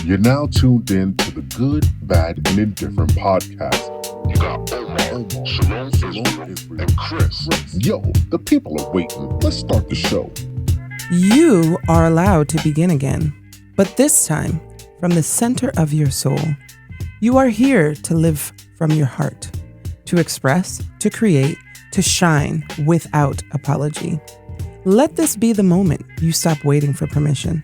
You're now tuned in to the Good, Bad, and Indifferent podcast. You got Omar, ShalomIsrael, and Chris. Yo, the people are waiting. Let's start the show. You are allowed to begin again, but this time from the center of your soul. You are here to live from your heart, to express, to create, to shine without apology. Let this be the moment you stop waiting for permission.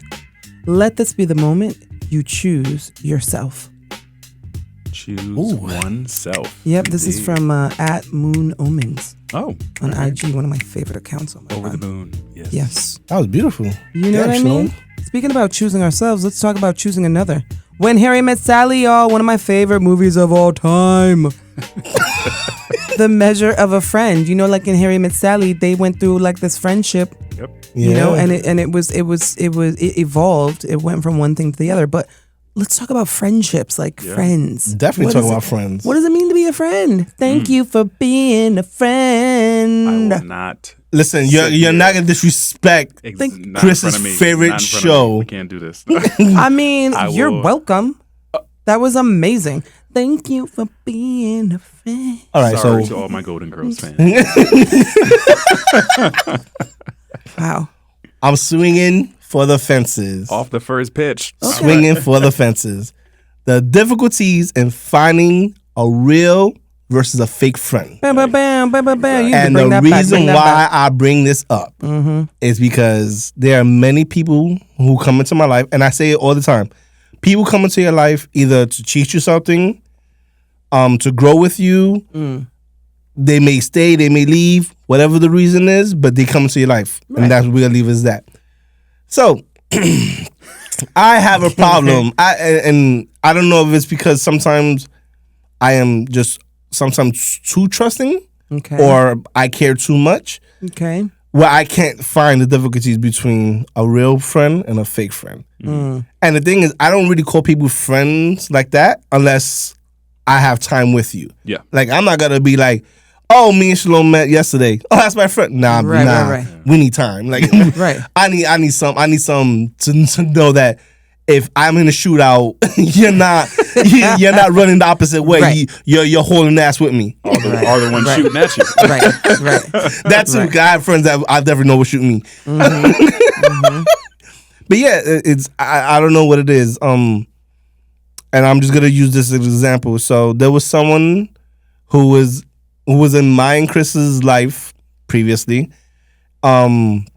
Let this be the moment you choose yourself. Choose oneself. Yep, this is from at Moon Omens. Oh, on IG, one of my favorite accounts. Over the Moon. Yes. That was beautiful. You know what I mean? Speaking about choosing ourselves, let's talk about choosing another. When Harry Met Sally, y'all, one of my favorite movies of all time. The Measure of a Friend. You know, like in Harry Met Sally, they went through like this friendship. Yep. You know, and it evolved. It went from one thing to the other. But let's talk about friendships, like friends. Definitely talk about friends. What does it mean to be a friend? Thank you for being a friend. I will not. Listen, you're not gonna disrespect Chris's favorite show. We can't do this. I mean, you're welcome. That was amazing. Thank you for being a friend. All right, Sorry to all my Golden Girls fans. Wow. I'm swinging for the fences. Off the first pitch. Okay. Swinging for the fences. The difficulties in finding a real versus a fake friend. Bam, bam, bam, bam, bam, bam. And the reason why I bring this up is because there are many people who come into my life, and I say it all the time. People come into your life either to teach you something, to grow with you. They may stay, they may leave, whatever the reason is, but they come into your life. Right. And that's what we're going to leave is that. So, I have a problem. And I don't know if it's because sometimes I am just sometimes too trusting or I care too much. Okay. Where I can't find the difficulties between a real friend and a fake friend. And the thing is, I don't really call people friends like that unless I have time with you. Yeah. Like, I'm not going to be like, oh, me and Shalom met yesterday. Oh, that's my friend. Nah. Right. We need time. Like, right. I need some to know that if I'm in a shootout, you're not running the opposite way. Right. You're holding ass with me. Are the ones shooting at you. Right. That's I have friends that I never know will shoot me. But yeah, it's I don't know what it is. And I'm just gonna use this as an example. So there was someone who was in my and Chris's life previously, and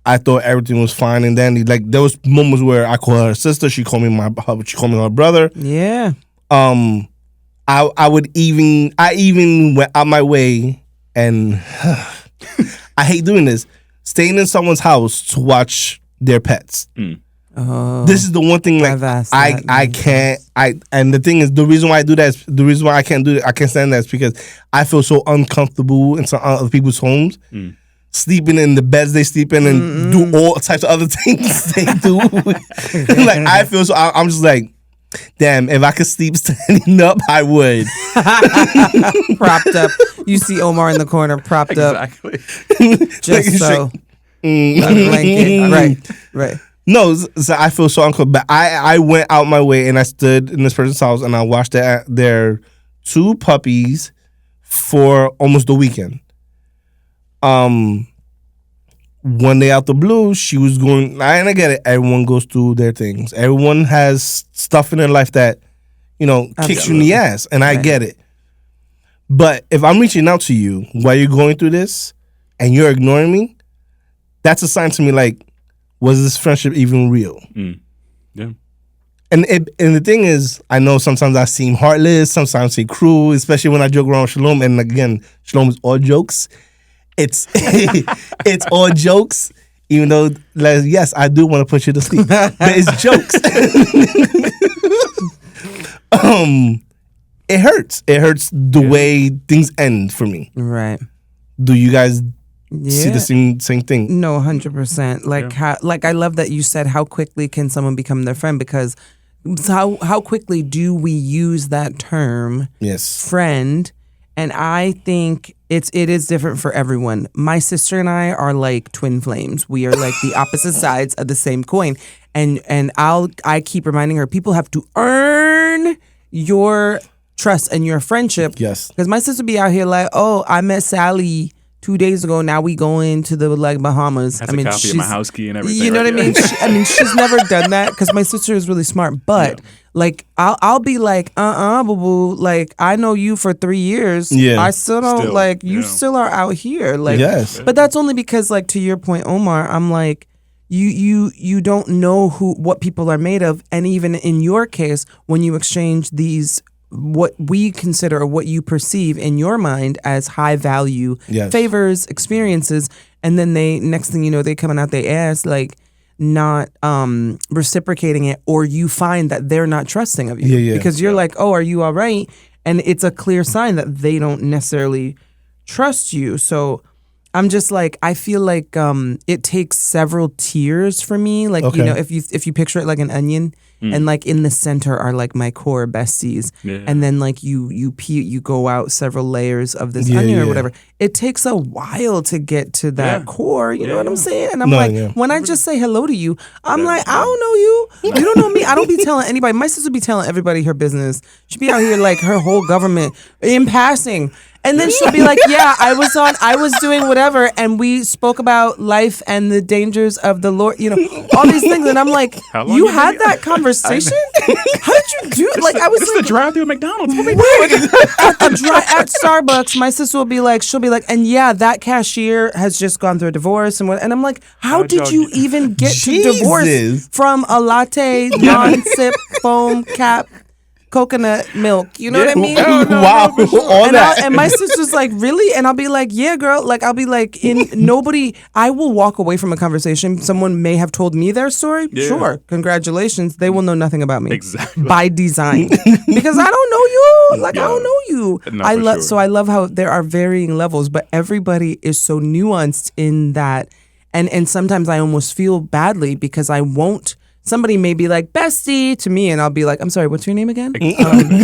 I thought everything was fine. And then there was moments where I call her sister, she called me her brother. Yeah. I even went out my way, and I hate doing this, staying in someone's house to watch their pets. Oh, this is the one thing I can't. And the thing is, the reason why I do that is the reason why I can't do it. I can't stand that is because I feel so uncomfortable in some other people's homes, sleeping in the beds they sleep in, and do all types of other things they do. Like I feel so. I'm just like, damn. If I could sleep standing up, I would. Propped up. You see Omar in the corner, propped up. Just so. Blanket. Right. No, so I feel so uncomfortable. But I went out my way and I stood in this person's house and I watched their two puppies for almost the weekend. One day out the blue, she was going, and I get it, everyone goes through their things. Everyone has stuff in their life that, kicks you in the ass, and I get it. But if I'm reaching out to you while you're going through this and you're ignoring me, that's a sign to me like, was this friendship even real? Yeah. And the thing is, I know sometimes I seem heartless, sometimes I seem cruel, especially when I joke around with Shalom. And again, Shalom is all jokes. It's it's all jokes, even though, yes, I do want to put you to sleep. But it's jokes. It hurts. It hurts the way things end for me. Right. Do you guys see the same thing? No, 100%. Like I love that you said how quickly can someone become their friend, because how quickly do we use that term? Yes. Friend. And I think it is different for everyone. My sister and I are like twin flames. We are like the opposite sides of the same coin. And I keep reminding her, people have to earn your trust and your friendship. Yes. Because my sister be out here like, oh, I met Sally 2 days ago. Now we going to the Bahamas. Has a copy of my house key and everything. You know right? what I mean? She's never done that because my sister is really smart. But like, I'll be like, boo boo. Like, I know you for 3 years. Yeah. I still don't like you. Still are out here. Like, Yes. But that's only because, like, to your point, Omar, I'm like, you don't know what people are made of, and even in your case, when you exchange these, what we consider or what you perceive in your mind as high value favors, experiences, and then next thing you know, they coming out their ass like not reciprocating it, or you find that they're not trusting of you because you're like, oh, are you all right? And it's a clear sign that they don't necessarily trust you. So I'm just like, I feel like it takes several tiers for me. Like, you know, if you picture it like an onion, and like in the center are like my core besties, and then like you go out several layers of this onion or whatever. It takes a while to get to that core. You know what I'm saying? And I'm when I just say hello to you, I'm like, I don't know you. You don't know me. I don't be telling anybody. My sister be telling everybody her business. She be out here like her whole government in passing. And then she'll be like, yeah, I was doing whatever, and we spoke about life and the dangers of the Lord, you know, all these things. And I'm like, you had that conversation? How did you do it? Like, I was this like, is the drive-through at McDonald's. What at Starbucks, my sister will be like, and yeah, that cashier has just gone through a divorce. And I'm like, how did you even get to divorce from a latte, non-sip, foam cap, coconut milk? You know what I mean? Wow. All that. And my sister's like, really? And I'll be like, yeah, girl. Like, I'll be like, I will walk away from a conversation. Someone may have told me their story. Yeah. Sure. Congratulations. They will know nothing about me. Exactly. By design. Because I don't know you. Like, I don't know you. No, So I love how there are varying levels, but everybody is so nuanced in that. And sometimes I almost feel badly because I won't. Somebody may be like, bestie to me, and I'll be like, I'm sorry, what's your name again? How Can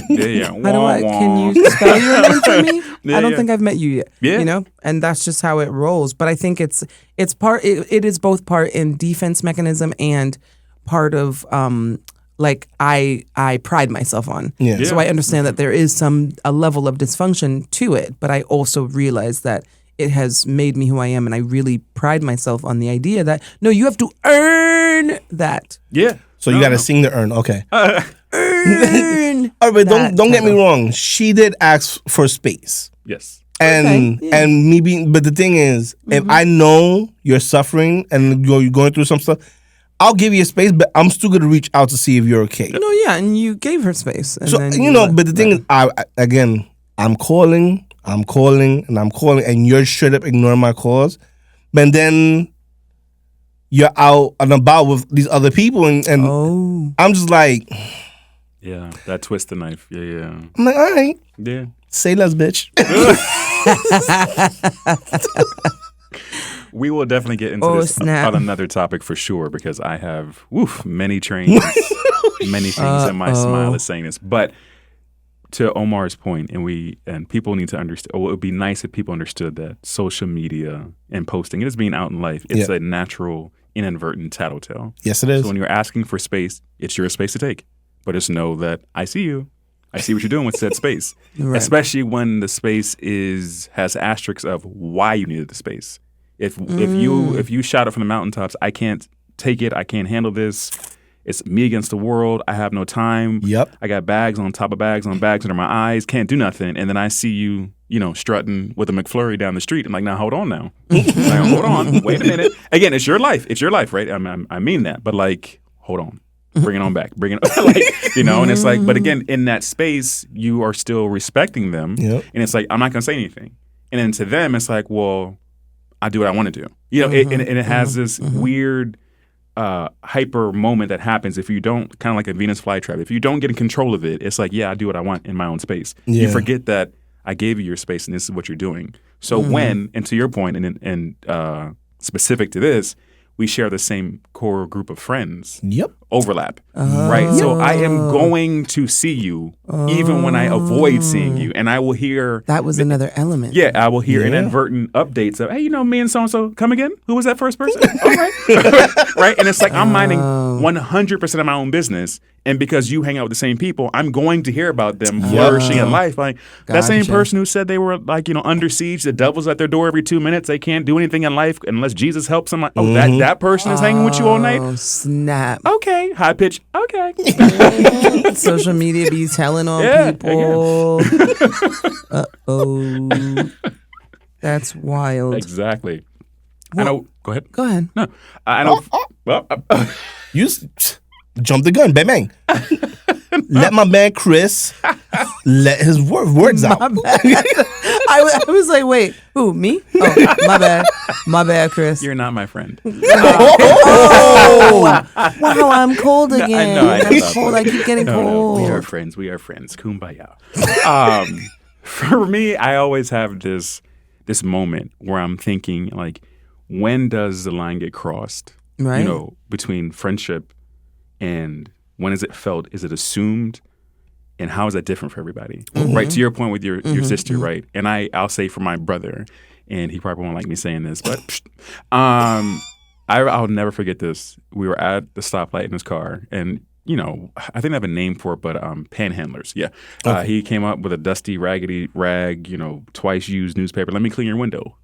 you spell your name for me? I don't think I've met you yet. Yeah. You know? And that's just how it rolls. But I think it is both part in defense mechanism and part of like I pride myself on. Yeah. So I understand that there is a level of dysfunction to it, but I also realize that it has made me who I am, and I really pride myself on the idea that, no, you have to earn that. Yeah. So you got to sing the earn. Okay. Earn. All right, but don't get me wrong. She did ask for space. Yes. And me being, but the thing is, if I know you're suffering and you're going through some stuff, I'll give you a space, but I'm still going to reach out to see if you're okay. No, yeah, and you gave her space. And so, then but the thing is, I'm calling, and you're straight up ignoring my calls. But then you're out and about with these other people, and I'm just like, yeah, that twist the knife. Yeah. I'm like, all right, yeah, say less, bitch. We will definitely get into this on another topic for sure, because I have many trains, many things in my smile is saying this, but. To Omar's point, and people need to understand, it would be nice if people understood that social media and posting, it is being out in life. It's a natural, inadvertent tattletale. Yes, it is. So when you're asking for space, it's your space to take. But just know that I see you. I see what you're doing with said space. Right. Especially when the space has asterisks of why you needed the space. If you shout it from the mountaintops, I can't take it, I can't handle this. It's me against the world. I have no time. Yep. I got bags on top of bags on bags under my eyes. Can't do nothing. And then I see you, strutting with a McFlurry down the street. I'm like, now hold on now. Hold on. Wait a minute. Again, it's your life. It's your life, right? I mean that. But like, hold on. Bring it on back. Bring it and it's like, but again, in that space, you are still respecting them. Yep. And it's like, I'm not going to say anything. And then to them, it's like, well, I do what I want to do. And it has this weird hyper moment that happens if you don't, kind of like a Venus flytrap. If you don't get in control of it, it's like, yeah, I do what I want in my own space. Yeah. You forget that I gave you your space and this is what you're doing. So when, and to your point, and specific to this, we share the same core group of friends. Yep. Overlap, right? So I am going to see you even when I avoid seeing you, and I will hear That was another element. Yeah, I will hear inadvertent updates of, hey, you know, me and so and so come again. Who was that first person? All right, right. And it's like I'm minding 100% of my own business, and because you hang out with the same people, I'm going to hear about them flourishing in life. Like that same person who said they were like, you know, under siege, the devil's at their door every 2 minutes. They can't do anything in life unless Jesus helps them. Oh, that person is hanging with you all night. Oh, snap. Okay. High pitch. Okay. Social media be telling on people. Uh-oh. That's wild. Exactly. Well, I know. Go ahead. Go ahead. No, I know. Well, You jumped the gun, bang bang. Let my man Chris let his words out. My bad. I was like, wait, who, me? Oh, my bad. My bad, Chris. you're not my friend. Oh, wow, I'm cold again. I know. I'm cold. I keep getting cold. We are friends. We are friends. Kumbaya. For me, I always have this moment where I'm thinking, like, when does the line get crossed? Right. You know, between friendship and when is it felt? Is it assumed? And how is that different for everybody? Right. To your point with your sister, right? And I'll say for my brother, and he probably won't like me saying this, but I'll never forget this. We were at the stoplight in his car, and you know, I think I have a name for it, but panhandlers. Yeah. Okay. He came up with a dusty, raggedy rag, you know, twice used newspaper. Let me clean your window.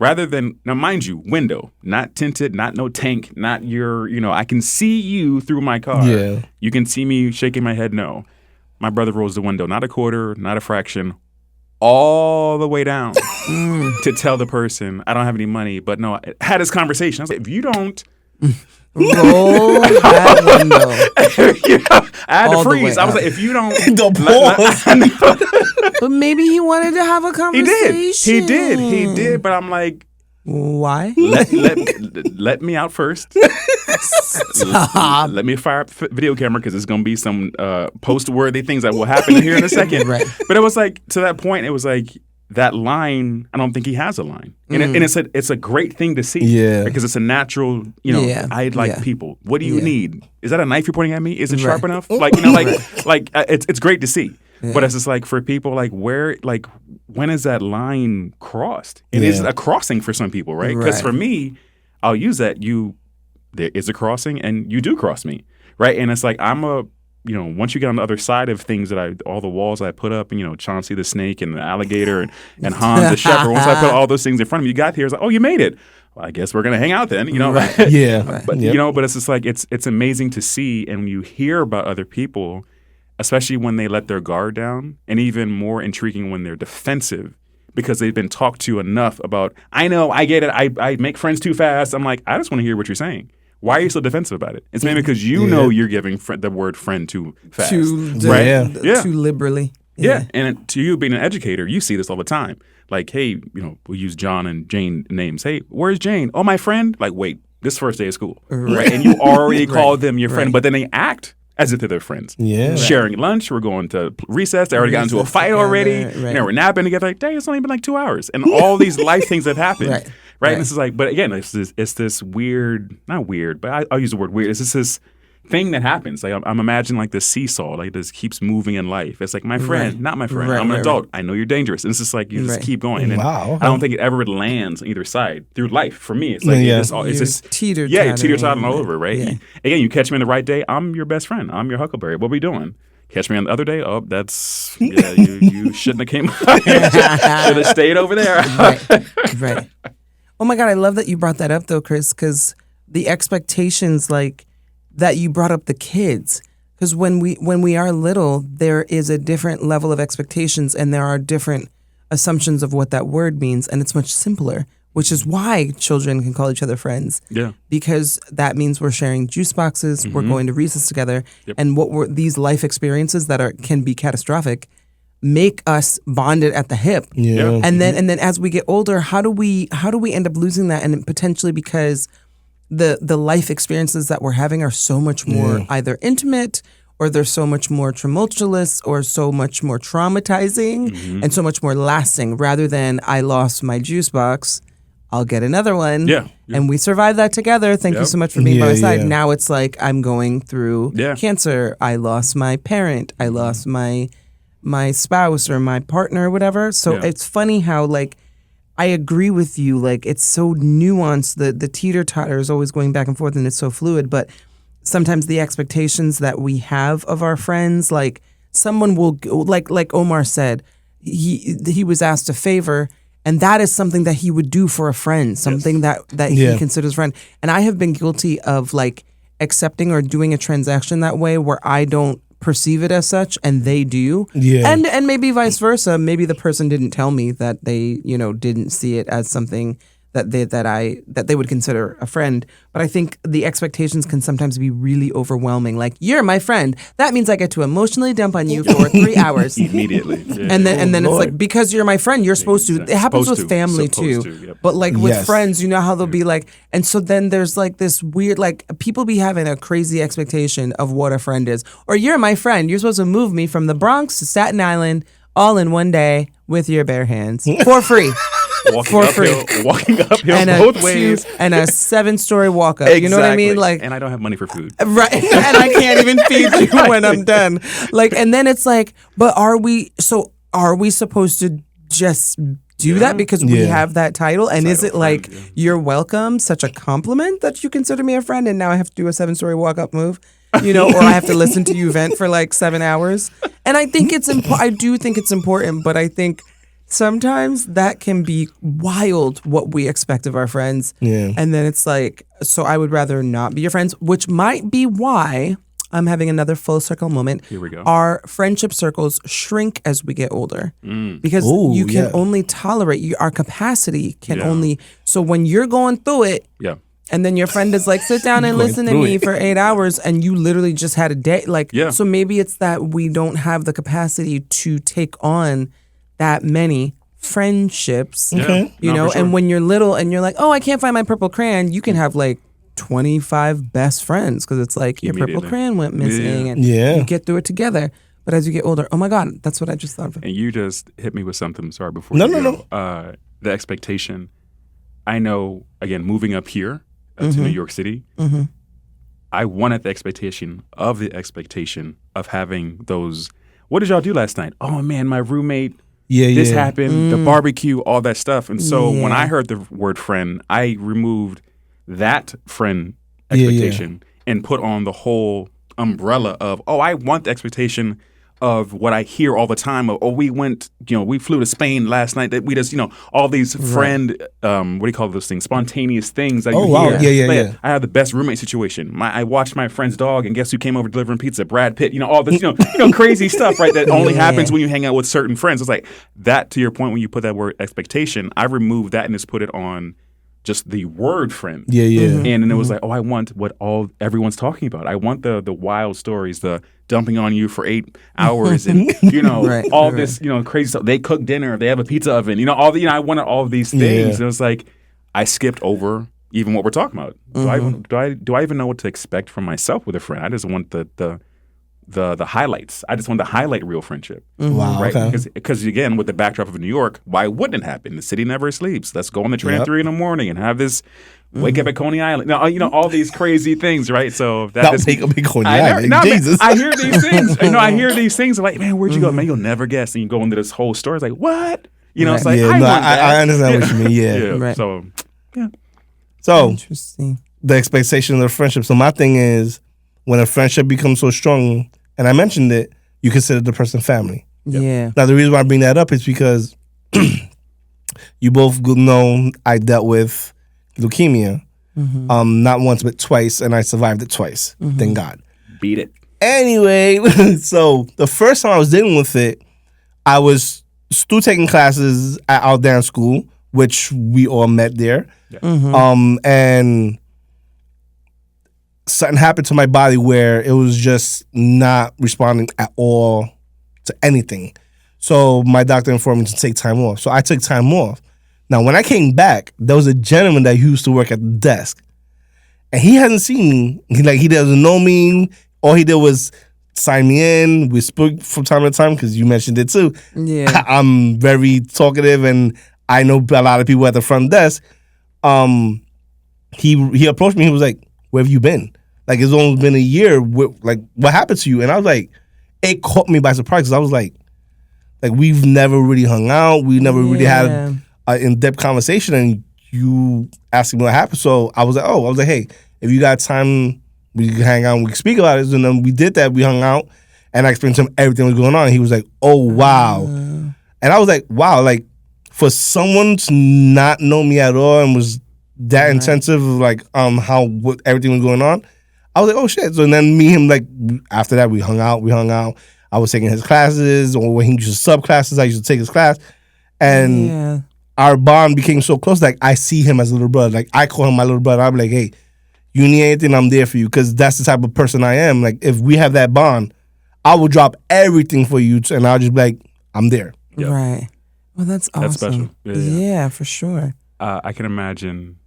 Rather than, now mind you, window, not tinted, not no tank, not your, you know, I can see you through my car. Yeah. You can see me shaking my head, no. My brother rolls the window, not a quarter, not a fraction, all the way down to tell the person, I don't have any money. But no, I had this conversation. I was like, if you don't roll that window. I had all to freeze. I was up. like, if you don't. But maybe he wanted to have a He conversation. did. But I'm like, why? let me out first. Stop. Let me fire up the video camera because there's going to be some post-worthy things that will happen here in a second. Right. But it was like, to that point, it was like, that line, I don't think he has a line. And, and it's a great thing to see. Yeah. Because it's a natural, you know, I like people. What do you need? Is that a knife you're pointing at me? Is it sharp enough? Like, you know, it's great to see. Yeah. But it's just like for people, like when is that line crossed? It is a crossing for some people, right? Because for me, I'll use that. There is a crossing, and you do cross me, right? And it's like you know, once you get on the other side of things all the walls I put up, and, you know, Chauncey the snake and the alligator and Hans the shepherd, once I put all those things in front of you got here, it's like, oh, you made it. Well, I guess we're going to hang out then, you know? Right. Yeah. But, you know, but it's just like, it's amazing to see, and when you hear about other people, especially when they let their guard down, and even more intriguing when they're defensive because they've been talked to enough about, I know, I get it, I make friends too fast. I'm like, I just want to hear what you're saying. Why are you so defensive about it? It's maybe because you know you're giving the word friend too fast. Too liberally. Yeah. And to you being an educator, you see this all the time. Like, hey, you know, we'll use John and Jane names. Hey, where's Jane? Oh, my friend? Like, wait, this first day of school. Right? And you already called them your friend, but then they act as if they're their friends. Yeah. Sharing lunch, we're going to recess. They already got into a fight already. You know, we're napping together. Like, dang, it's only been like 2 hours. And all these life things have happened. Right. And this is like, but again, it's this weird, not weird, but I'll use the word weird. It's just this thing that happens. Like I'm imagining like this seesaw, like this keeps moving in life. It's like my friend, not my friend. I'm an adult. I know you're dangerous. And it's just like you just keep going. And I don't think it ever lands on either side through life. For me, it's like it's just teeter-tottering all over, right? Yeah. Again, you catch me on the right day, I'm your best friend. I'm your huckleberry. What are we doing? Catch me on the other day. Oh, that's you shouldn't have came. Should have stayed over there. Right. Oh my God, I love that you brought that up though, Chris, because the expectations, like that you brought up the kids, because when we are little, there is a different level of expectations, and there are different assumptions of what that word means, and it's much simpler, which is why children can call each other friends. Yeah, because that means we're sharing juice boxes, we're going to recess together, and what were these life experiences that can be catastrophic make us bonded at the hip. Yeah. And then as we get older, how do we end up losing that? And potentially because the life experiences that we're having are so much more either intimate, or they're so much more tumultuous, or so much more traumatizing, and so much more lasting, rather than I lost my juice box. I'll get another one. Yeah. And we survived that together. Thank you Yep. so much for being by my side. Yeah. Now it's like I'm going through Yeah. cancer. I lost my parent. I lost my spouse or my partner or whatever. So Yeah. it's funny how like I agree with you. Like it's so nuanced. The teeter-totter is always going back and forth and it's so fluid. But sometimes the expectations that we have of our friends, like someone will, like Omar said, he was asked a favor. And that is something that he would do for a friend, something that he considers a friend. And I have been guilty of like accepting or doing a transaction that way where I don't perceive it as such and they do. Yeah. And maybe vice versa. Maybe the person didn't tell me that they, didn't see it as something that they would consider a friend. But I think the expectations can sometimes be really overwhelming. Like, you're my friend. That means I get to emotionally dump on you for 3 hours. Immediately. Yeah. And then it's like, because you're my friend, you're supposed to. It happens Supposed with to. family Supposed too. to, yep. But like with Yes. friends, you know how they'll be like, and so then there's like this weird, like people be having a crazy expectation of what a friend is. Or you're my friend. You're supposed to move me from the Bronx to Staten Island all in one day with your bare hands for free. Walking uphill And both ways. and a 7-story walk up. You know what I mean? Like, and I don't have money for food. right. And I can't even feed you when I'm done. Like, and then it's like, but are we supposed to just do that because we have that title? And is it like, you're welcome, such a compliment that you consider me a friend, and now I have to do a 7-story walk up move? Or I have to listen to you vent for like 7 hours. And I think it's I do think it's important, but I think sometimes that can be wild what we expect of our friends. Yeah. And then it's like, so I would rather not be your friends, which might be why I'm having another full circle moment. Here we go. Our friendship circles shrink as we get older because Ooh, you can yeah. only tolerate, our capacity can Yeah. only, so when you're going through it, Yeah. and then your friend is like, sit down and Going listen to through me it. for 8 hours, and you literally just had a day. Like, Yeah. so maybe it's that we don't have the capacity to take on that many friendships, Okay. you No, know? for sure. And when you're little and you're like, oh, I can't find my purple crayon, you can have like 25 best friends because it's like your purple Immediately. crayon went missing and Yeah. you get through it together. But as you get older, oh my God, that's what I just thought of. And you just hit me with something. Sorry, before No, you no, go. The expectation. I know, again, moving up here to New York City, I wanted the expectation of having those. What did y'all do last night? Oh man, my roommate. This happened. The barbecue, all that stuff. And so when I heard the word friend, I removed that friend expectation and put on the whole umbrella of, I want the expectation of what I hear all the time of, we went, we flew to Spain last night, that we just, all these friend, what do you call those things? Spontaneous things that you wow. hear. Yeah, yeah. I had the best roommate situation. I watched my friend's dog, and guess who came over delivering pizza? Brad Pitt. All this, crazy stuff, right? That only happens when you hang out with certain friends. It's like that, to your point, when you put that word expectation, I removed that and just put it on just the word friend. Yeah, yeah. And then it was like, I want what everyone's talking about. I want the wild stories, the dumping on you for 8 hours and, all this, crazy stuff. They cook dinner. They have a pizza oven. I wanted all of these things. Yeah. And it was like, I skipped over even what we're talking about. Do I even know what to expect from myself with a friend? I just want the highlights. I just want to highlight real friendship. Wow. Right? Okay. Because again, with the backdrop of New York, why wouldn't it happen? The city never sleeps. Let's go on the train at 3 a.m. and have this wake up at Coney Island. Now, all these crazy things, right? So Not wake up at Coney Island. Jesus. I hear these things. I hear these things like, man, where'd you go? Man, you'll never guess. And you go into this whole story. It's like, what? It's like, I want that. I understand what you mean. Yeah. Right. So, yeah. So Interesting. the expectation of the friendship. So my thing is, when a friendship becomes so strong, and I mentioned it, you consider the person family. Yeah. Now the reason why I bring that up is because you both know I dealt with leukemia, not once but twice, and I survived it twice. Thank God. Beat it. Anyway, so the first time I was dealing with it, I was still taking classes at our dance school, which we all met there. And something happened to my body where it was just not responding at all to anything. So my doctor informed me to take time off. So I took time off. Now, when I came back, there was a gentleman that used to work at the desk. And he hadn't seen me. He doesn't know me. All he did was sign me in. We spoke from time to time because you mentioned it too. Yeah. I'm very talkative and I know a lot of people at the front desk. he approached me. He was like, "Where have you been? Like, it's only been a year. What happened to you?" And I was like, it caught me by surprise because I was like we've never really hung out. We never really had an in-depth conversation. And you asked me what happened. So I was like, hey, if you got time, we can hang out and we can speak about it. And then we did that. We hung out and I explained to him everything that was going on. And he was like, oh, wow. And I was like, wow, like for someone to not know me at all and was that intensive of like what everything was going on, I was like, oh shit. So then me and him, like after that we hung out. I was taking his classes, or when he used to sub classes, I used to take his class. And our bond became so close. Like I see him as a little brother. Like I call him my little brother. I'm like, hey, you need anything, I'm there for you. Because that's the type of person I am. Like if we have that bond, I will drop everything for you. And I'll just be like, I'm there. Yep. Right. Well, that's awesome. That's special. Yeah, for sure. I can imagine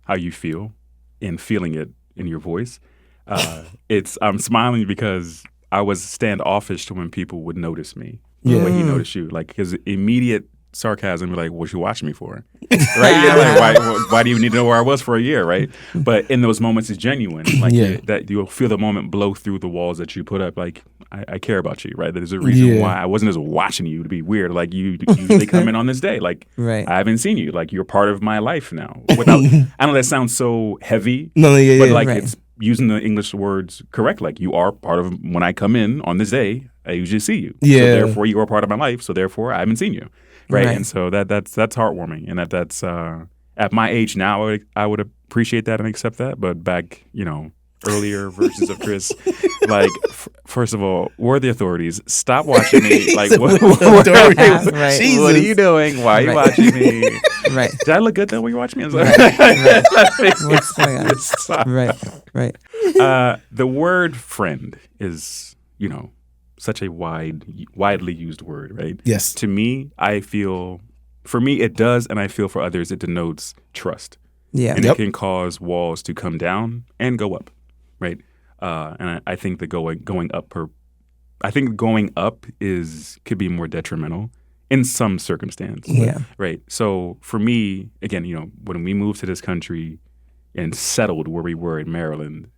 how you feel and feeling it in your voice. I'm smiling because I was standoffish to when people would notice me the way he noticed you. Like his immediate sarcasm, like, "What you watching me for?" Right? Yeah, like, why do you need to know where I was for a year? Right? But in those moments, it's genuine. Like that you'll feel the moment blow through the walls that you put up. Like I care about you. Right? There's a reason why I wasn't just watching you to be weird. Like you usually come in on this day. Like I haven't seen you. Like you're part of my life now. Without, I know that sounds so heavy. No, but like it's using the English words correct. Like you are part of, when I come in on this day, I usually see you. Yeah. So therefore you are part of my life. So therefore I haven't seen you. Right. And so that's heartwarming. And that's at my age now, I would appreciate that and accept that. But back, earlier versions of Chris, like first of all, where are the authorities? Stop watching me. Like what are you doing? Why are you watching me? Right. Did I look good though when you watch me? What's going on? Right. The word friend is, such a widely used word, right? Yes. To me, for me it does, and I feel for others it denotes trust. Yeah. And it can cause walls to come down and go up, right? And I think that going up could be more detrimental in some circumstance. Yeah. Right. So for me, again, when we moved to this country and settled where we were in Maryland,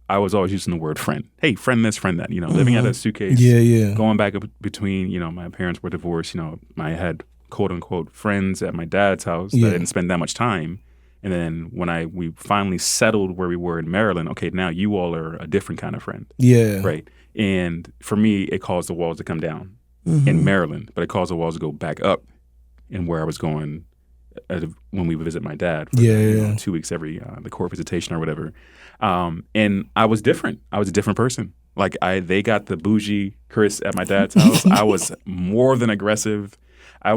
I was always using the word friend. Hey, friend this, friend that. Living out of a suitcase. Yeah. Going back between, my parents were divorced. I had quote unquote friends at my dad's house that I didn't spend that much time. And then when we finally settled where we were in Maryland, okay, now you all are a different kind of friend. Yeah. Right. And for me, it caused the walls to come down in Maryland, but it caused the walls to go back up in where I was going when we would visit my dad for 2 weeks every the court visitation or whatever. And I was different. I was a different person. Like they got the bougie Chris at my dad's house. I was more than aggressive.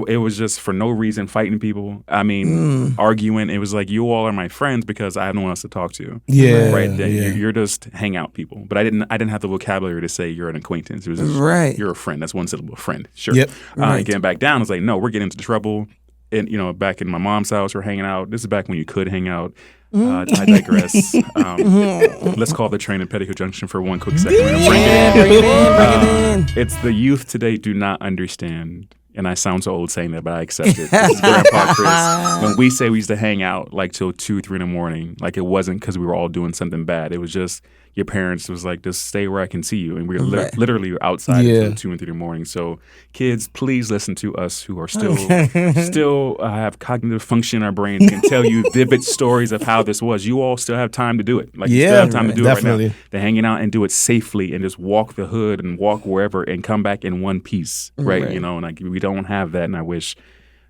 It was just for no reason fighting people. I mean, arguing. It was like, you all are my friends because I have no one else to talk to. Yeah, right. Yeah. You're just hangout people. But I didn't have the vocabulary to say you're an acquaintance. It was just, you're a friend. That's one syllable, friend. Sure. Yep. Getting back down, it's like, no, we're getting into trouble. And back in my mom's house, we're hanging out. This is back when you could hang out. I digress. Let's call the train at Petticoat Junction for one quick second. Bring it in. It's the youth today do not understand. And I sound so old saying that, but I accept it. This is Grandpa Chris. When we say we used to hang out like till 2, 3 in the morning, like it wasn't because we were all doing something bad. It was just your parents was like, just stay where I can see you. And we were literally outside until 2 and 3 in the morning. So kids, please listen to us who are still have cognitive function in our brains, can tell you vivid stories of how this was. You all still have time to do it. Like you still have time to do it right now. They're hanging out and do it safely and just walk the hood and walk wherever and come back in one piece, right? And like we don't have that, and I wish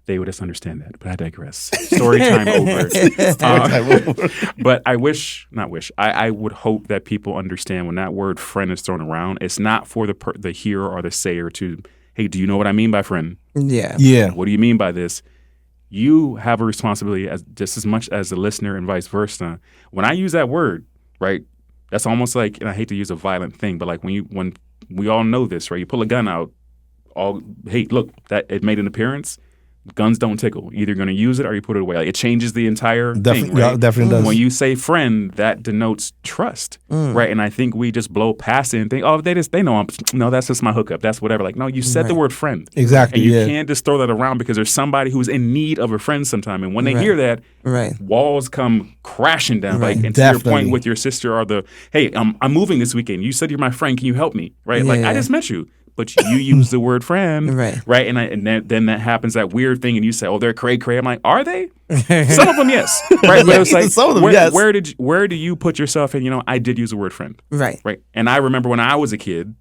they would just understand that. But I digress. Story time over. But I would hope that people understand when that word friend is thrown around, it's not for the hearer or the sayer to, hey, do you know what I mean by friend? Yeah. What do you mean by this? You have a responsibility just as much as the listener and vice versa. When I use that word, right, that's almost like, and I hate to use a violent thing, but like when we all know this, right? You pull a gun out, hey, look, that it made an appearance. Guns don't tickle. Either you're going to use it or you put it away. Like, it changes the entire thing, Definitely, right? yeah, definitely does. When you say friend, that denotes trust, right? And I think we just blow past it and think, oh, they know no, that's just my hookup. That's whatever. Like, no, you said the word friend. Exactly, And you yeah. can't just throw that around because there's somebody who's in need of a friend sometime. And when they hear that, walls come crashing down. Like, and to your point with your sister or hey, I'm moving this weekend. You said you're my friend. Can you help me? Right? Like, I just met you. But you use the word friend, right? And then that happens, that weird thing, and you say, "Oh, they're cray cray." I'm like, "Are they?" Some of them, yes, right? But it's like, some of them, yes. Where do you put yourself in? I did use the word friend, right? And I remember when I was a kid,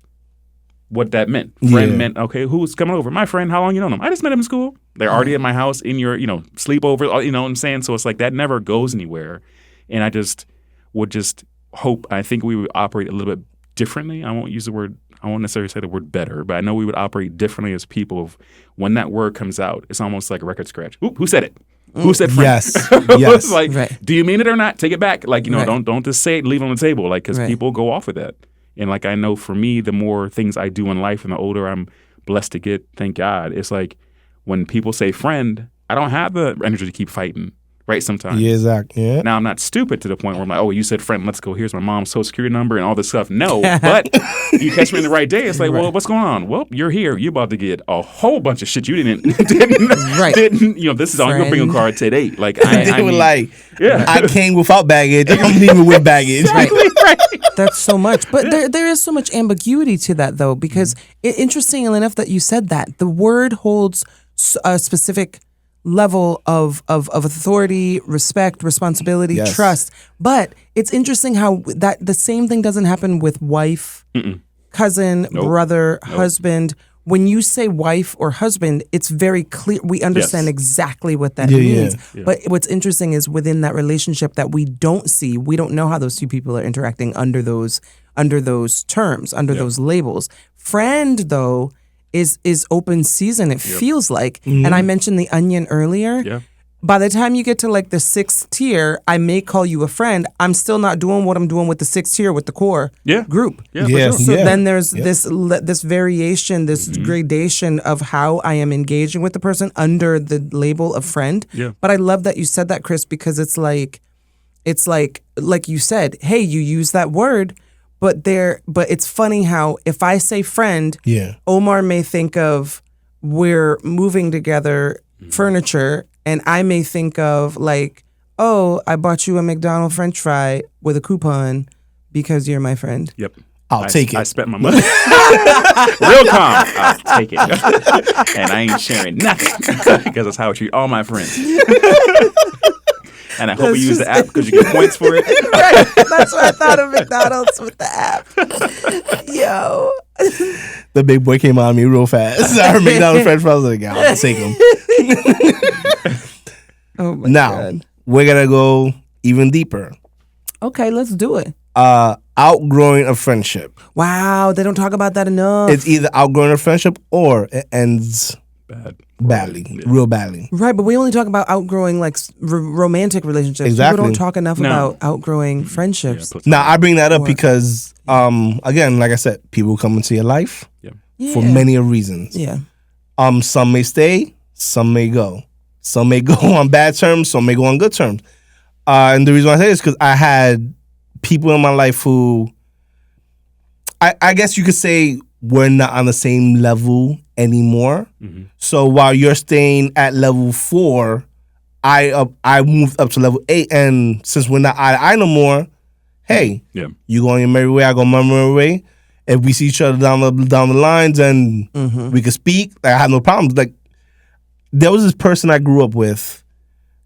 what that meant. Friend meant, okay, who's coming over? My friend. How long you known them? I just met him in school. They're already at my house in your, sleepover. You know what I'm saying? So it's like that never goes anywhere. And I just would hope. I think we would operate a little bit differently. I won't necessarily say the word better, but I know we would operate differently as people. When that word comes out, it's almost like a record scratch. Ooh, who said it? Who said friend? Yes. It's like, do you mean it or not? Take it back. Like, don't just say it, leave it on the table. Like, because people go off with that. And like, I know for me, the more things I do in life and the older I'm blessed to get, thank God, it's like when people say friend, I don't have the energy to keep fighting. Right, sometimes. Yeah, exactly. Yeah. Now, I'm not stupid to the point where I'm like, oh, you said friend, let's go. Here's my mom's social security number and all this stuff. No, but you catch me in the right day. It's like, well, what's going on? Well, you're here. You're about to get a whole bunch of shit you didn't this is on your bingo card today. Like, they were like, I came without baggage. I'm leaving with baggage. Right. That's so much. But there is so much ambiguity to that, though, because interestingly enough that you said that, the word holds a specific level of authority, respect, responsibility, trust. But it's interesting how that the same thing doesn't happen with wife, cousin, brother, husband. When you say wife or husband, it's very clear. We understand exactly what that means. Yeah. But what's interesting is within that relationship that we don't see, we don't know how those two people are interacting under those terms, under those labels. Friend, though, is open season, it feels like. And I mentioned the onion earlier. Yeah. By the time you get to like the 6th tier, I may call you a friend. I'm still not doing what I'm doing with the 6th tier with the core group. Yeah, sure. So then there's this variation, this gradation of how I am engaging with the person under the label of friend. Yeah. But I love that you said that, Chris, because it's like you said, hey, you use that word. But it's funny how if I say friend, Omar may think of we're moving together furniture, and I may think of like, oh, I bought you a McDonald's French fry with a coupon because you're my friend. Yep. I'll take it. I spent my money. Real calm. I'll take it. And I ain't sharing nothing because that's how I treat all my friends. And I hope you use the app because you get points for it. Right. That's what I thought of McDonald's with the app. Yo. The big boy came on me real fast. I heard McDonald's French fries. I was like, I'll take them. Oh my God. We're going to go even deeper. Okay, let's do it. Outgrowing a friendship. Wow, they don't talk about that enough. It's either outgrowing a friendship or it ends badly, real badly. Right, but we only talk about outgrowing like romantic relationships. Exactly. People don't talk enough about outgrowing friendships. Now, I bring that up because, again, like I said, people come into your life for many reasons. Yeah. Some may stay, some may go. Some may go on bad terms, some may go on good terms. And the reason why I say this is because I had people in my life who, I guess you could say, we're not on the same level anymore. Mm-hmm. So while you're staying at level 4, I moved up to level 8, and since we're not eye to eye no more, hey, you go on your merry way, I go on my merry way. If we see each other down the lines and we could speak, I have no problems. Like, there was this person I grew up with,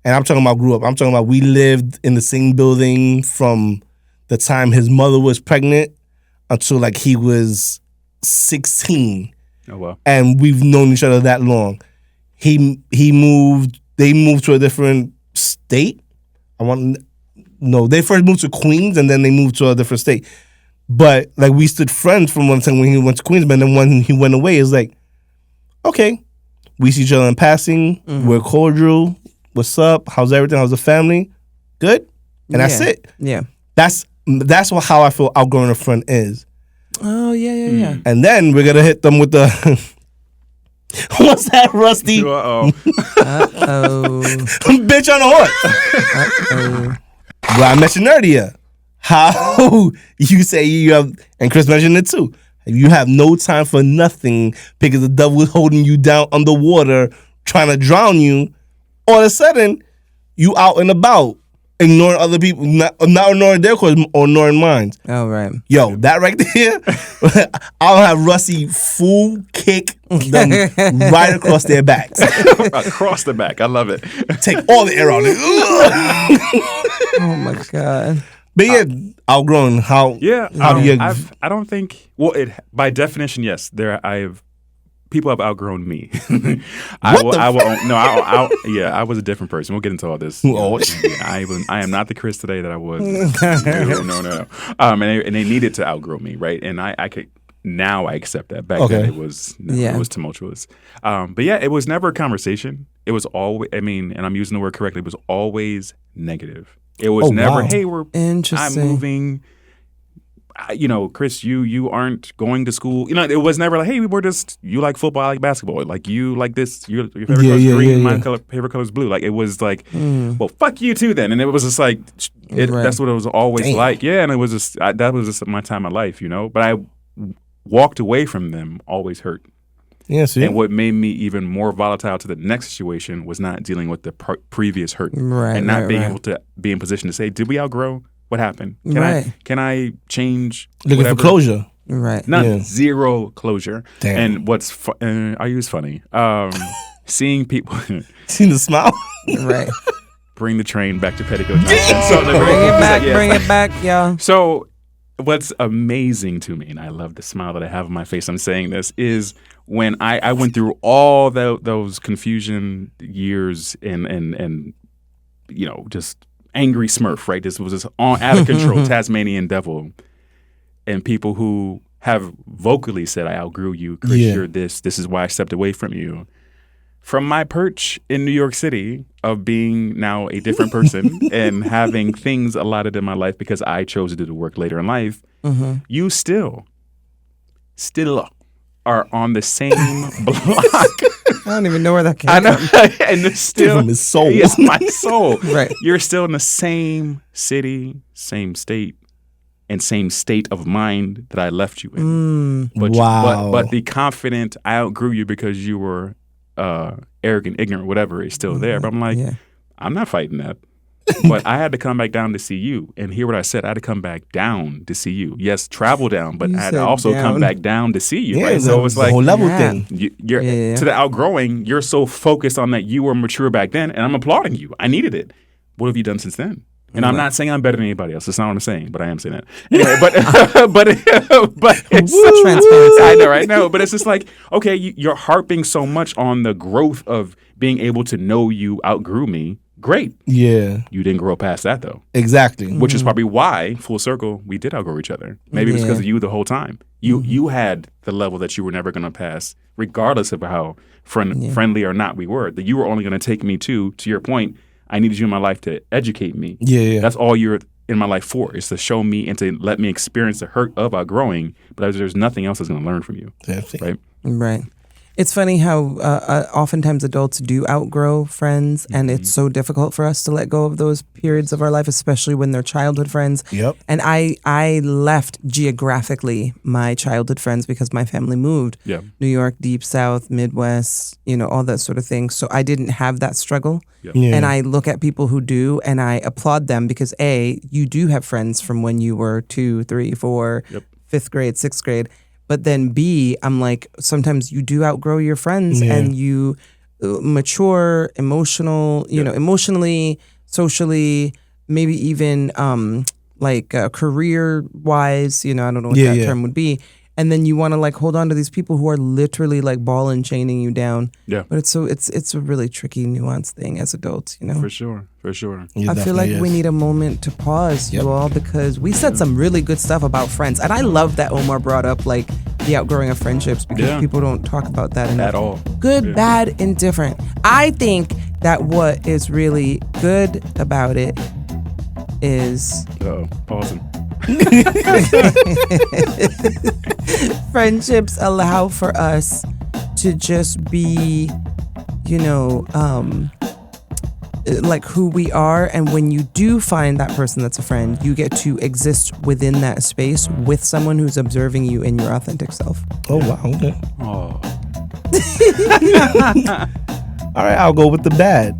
and I'm talking about we lived in the same building from the time his mother was pregnant until like he was 16. Oh wow! And we've known each other that long. They moved to a different state. They first moved to Queens and then they moved to a different state. But like we stood friends from one time when he went to Queens, but then when he went away, it's like, okay, we see each other in passing. We're cordial. What's up? How's everything? How's the family? Good. And that's it. Yeah. That's how I feel outgrowing a friend is. Oh, yeah. And then we're going to hit them with the What's that, Rusty? Uh-oh. Uh-oh. Bitch on a horse. Uh-oh. But I mentioned earlier how you say you have, and Chris mentioned it too. You have no time for nothing because the devil is holding you down underwater, trying to drown you. All of a sudden, you out and about, ignoring other people, not ignoring their cause or ignoring mine. Oh, right. Yo, that right there, I'll have Rusty full kick them right across their backs. Across the back. I love it. Take all the air out of it. Oh, my God. But yeah, outgrown. How do you? I don't think. Well, by definition, yes. People have outgrown me. I was a different person. We'll get into all this. Oh. I am not the Chris today that I was. No. And they needed to outgrow me, right? And I could now I accept that. Back then it was tumultuous. But yeah, it was never a conversation. It was always. I mean, and I'm using the word correctly. It was always negative. It was never, hey, I'm moving. Chris, you aren't going to school. It was never like, hey, you like football, I like basketball. Like you like this, your favorite color is green, my favorite color is blue. Like it was like, well, fuck you too then. And it was just like, that's what it was always like. Yeah, and it was just, that was just my time of life, But I walked away from them always hurt. Yeah, see? And what made me even more volatile to the next situation was not dealing with the previous hurt. Right, and not being able to be in position to say, did we outgrow? What happened? Can I change? Looking for closure. Right. Zero closure. Damn. And I use funny. Seeing people. Seeing the smile? Right. Bring the train back to Petticoat Junction. Bring it back, y'all. So what's amazing to me, and I love the smile that I have on my face, I'm saying this, is when I went through all those confusion years and just angry Smurf, right? This was this out of control Tasmanian devil, and people who have vocally said, "I outgrew you, Chris. You're this. This is why I stepped away from you." From my perch in New York City of being now a different person and having things allotted in my life because I chose to do the work later in life, you still are on the same block. I don't even know where that came from. And it's still his soul. It's my soul. Right. You're still in the same city, same state, and same state of mind that I left you in. But the confident, I outgrew you because you were arrogant, ignorant, whatever, is still there. But I'm like, I'm not fighting that. But I had to come back down to see you. And hear what I said. I had to come back down to see you. Yes, travel down, but I had to also come back down to see you. Yeah, right? So it's like a whole level thing. You're to the outgrowing, you're so focused on that you were mature back then, and I'm applauding you. I needed it. What have you done since then? And I'm not saying I'm better than anybody else. That's not what I'm saying, but I am saying that. Anyway, but it's transparency. I know, right? No, but it's just like, okay, you're harping so much on the growth of being able to know you outgrew me. Great. Yeah. You didn't grow past that, though. Exactly. Which is probably why, full circle, we did outgrow each other. Maybe it was because of you the whole time. You had the level that you were never going to pass, regardless of how friendly or not we were. That you were only going to take me to your point, I needed you in my life to educate me. Yeah. That's all you're in my life for, is to show me and to let me experience the hurt of outgrowing, but there's nothing else that's going to learn from you. Right? Right. It's funny how oftentimes adults do outgrow friends, and it's so difficult for us to let go of those periods of our life, especially when they're childhood friends. Yep. And I left geographically my childhood friends because my family moved. Yeah. New York, Deep South, Midwest, all that sort of thing. So I didn't have that struggle. Yeah. Yeah. And I look at people who do, and I applaud them because A, you do have friends from when you were 2, 3, 4, 5th grade, 6th grade. But then B, I'm like, sometimes you do outgrow your friends and you mature, emotionally, socially, maybe even career-wise, I don't know what that term would be. And then you want to hold on to these people who are literally ball and chaining you down. Yeah. But it's a really tricky, nuanced thing as adults, For sure. I feel like we need a moment to pause, you all, because we said some really good stuff about friends. And I love that Omar brought up the outgrowing of friendships, because people don't talk about that enough. At all. Good, bad, indifferent. I think that what is really good about it is... Pausing. Friendships allow for us to just be, like who we are. And when you do find that person that's a friend, you get to exist within that space with someone who's observing you in your authentic self. Oh, wow. Okay. Oh. All right, I'll go with the bad.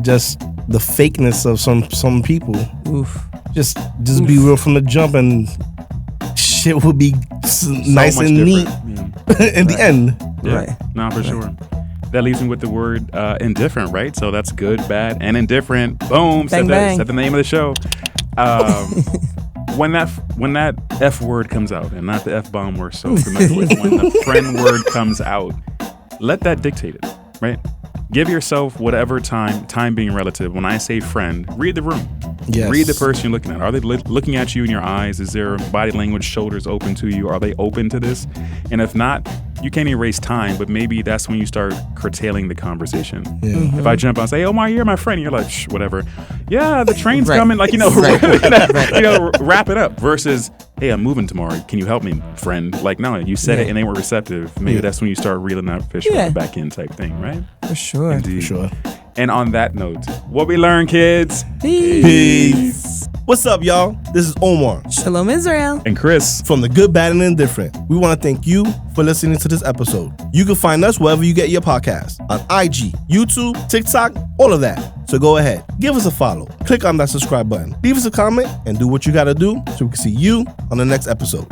Just the fakeness of some people. Oof. Just be real from the jump, and shit will be nice and neat in the end. Yeah. Right. No, for sure. That leaves me with the word indifferent, right? So that's good, bad, and indifferent. Boom. Bang, bang. Set the name of the show. When that F word comes out, and not the F bomb we're so familiar with, when the friend word comes out, let that dictate it, right? Give yourself whatever time being relative. When I say friend, read the room. Yes. Read the person you're looking at. Are they looking at you in your eyes? Is their body language, shoulders open to you? Are they open to this? And if not, you can't erase time, but maybe that's when you start curtailing the conversation. Yeah. Mm-hmm. If I jump out and say, hey, Omar, you're my friend, and you're like, shh, whatever. Yeah, the train's Right. coming. Like, Right. wrap it up versus, hey, I'm moving tomorrow. Can you help me, friend? Like, no, you said it and they weren't receptive. Maybe that's when you start reeling that fish right back in type thing, right? For sure. Indeed. Sure. And on that note, what we learn, kids. Peace. What's up, y'all? This is Omar Shalom Israel. And Chris. from The Good, Bad, and Indifferent. We want to thank you for listening to this episode. You can find us wherever you get your podcasts, on IG, YouTube, TikTok, all of that. So go ahead, give us a follow, click on that subscribe button, leave us a comment, and do what you got to do so we can see you on the next episode.